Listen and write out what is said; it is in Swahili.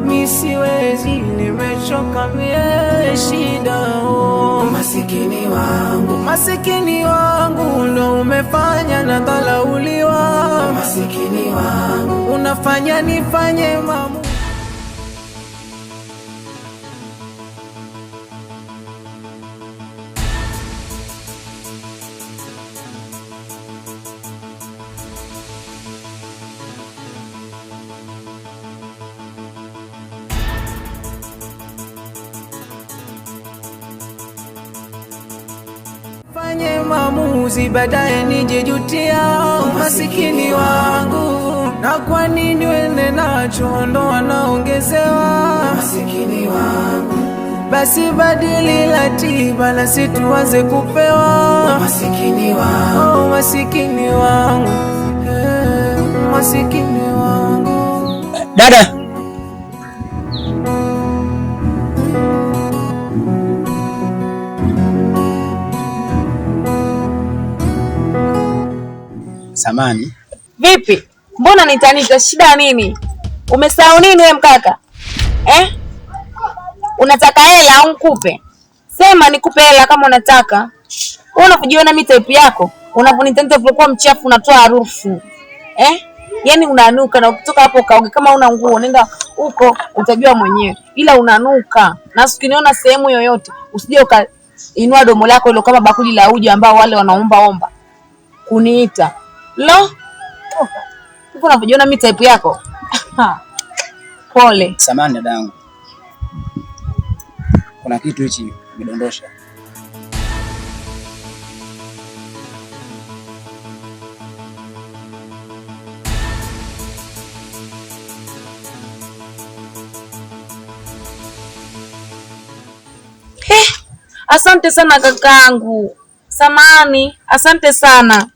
mi siwezi, nimechoka mie shida. Masikini wangu ndo umefanya na dhalauliwa. Masikini wangu unafanya nifanye mamu. Fanye maamuzi baadaye nijijutia. Masikini wangu, na kwa nini wende nacho ndo wanaongezewa? Masikini wangu, basi badili ratiba na situanze kupewa. Masikini wangu, oh, masikini wangu, masikini wangu. Dada, samani. Vipi? Mbona nitanita? Shida nini? Umesahau nini wewe mkaka? Unataka hela au nikupe? Sema nikupe hela kama unataka. Wewe unakujiona mimi type yako? Unaponitenda ulikuwa mchafu, unatoa harufu. Yaani unanuka, na ukitoka hapo kaoge kama una nguo, nenda huko utajua mwenyewe. Ila unanuka. Na ukiniona sehemu yoyote, usije ukainua domo lako ile kama bakuli la uji ambao wale wanaomba kuniita. Lo? Uko unajiona mimi type yako? Pole. Samahani dadangu. Kuna kitu hichi nimedondosha. Asante sana kakaangu. Samahani, asante sana.